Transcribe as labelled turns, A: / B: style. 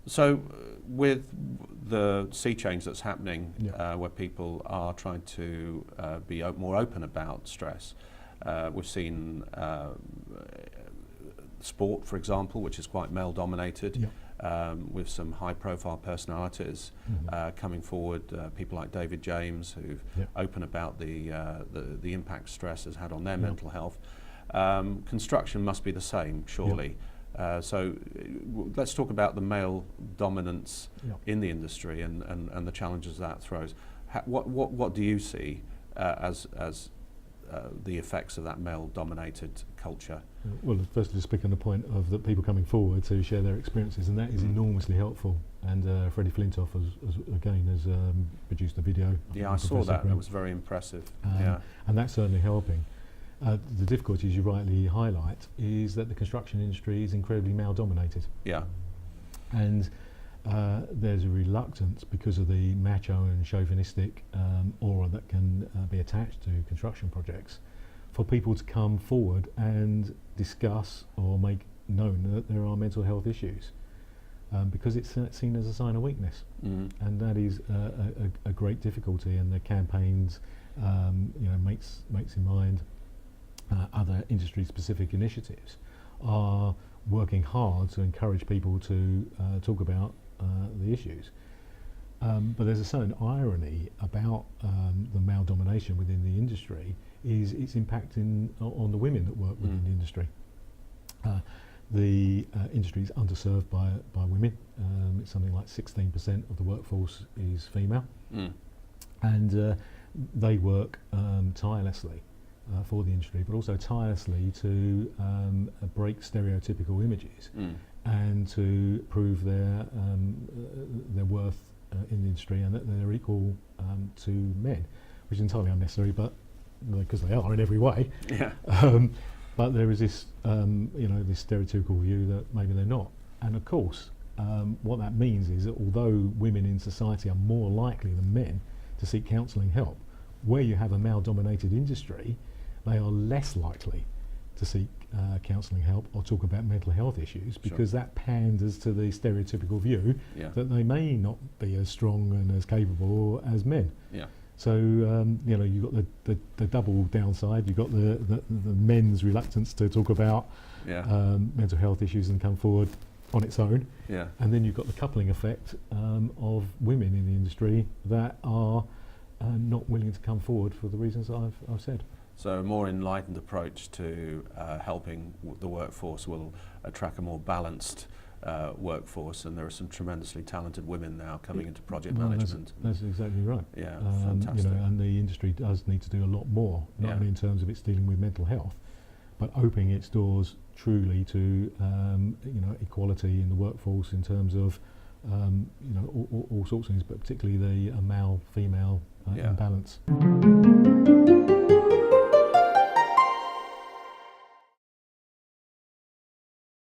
A: So with the sea change that's happening, where people are trying to be more open about stress, we've seen sport, for example, which is quite male-dominated, with some high-profile personalities coming forward, people like David James, who've open about the impact stress has had on their mental health. Construction must be the same, surely. So let's talk about the male dominance in the industry and the challenges that throws. What do you see as the effects of that male-dominated culture?
B: Well, firstly, just pick on the point of that people coming forward to share their experiences, and that is enormously helpful. And Freddie Flintoff has produced a video.
A: Yeah, I saw that. That was very impressive.
B: And that's certainly helping. The difficulties you rightly highlight is that the construction industry is incredibly male-dominated.
A: Yeah.
B: And there's a reluctance because of the macho and chauvinistic aura that can be attached to construction projects for people to come forward and discuss or make known that there are mental health issues, because it's seen as a sign of weakness. And that is a great difficulty, and the campaigns makes in mind other industry-specific initiatives are working hard to encourage people to talk about the issues. But there's a certain irony about the male domination within the industry is its impact on the women that work within the industry. The industry is underserved by women. It's something like 16% of the workforce is female. And they work tirelessly for the industry, but also tirelessly to break stereotypical images and to prove their worth in the industry, and that they're equal to men, which is entirely unnecessary, but because they are in every way. But there is this, this stereotypical view that maybe they're not. And of course, what that means is that although women in society are more likely than men to seek counselling help, where you have a male-dominated industry, they are less likely to seek counselling help or talk about mental health issues, because that panders to the stereotypical view that they may not be as strong and as capable as men. So you've got the double downside. You've got the men's reluctance to talk about mental health issues and come forward on its own, and then you've got the coupling effect of women in the industry that are not willing to come forward for the reasons I've said.
A: So a more enlightened approach to helping the workforce will attract a more balanced workforce, and there are some tremendously talented women now coming into project management.
B: That's exactly right.
A: Fantastic.
B: And the industry does need to do a lot more, not only in terms of its dealing with mental health, but opening its doors truly to equality in the workforce in terms of all sorts of things, but particularly the male-female imbalance.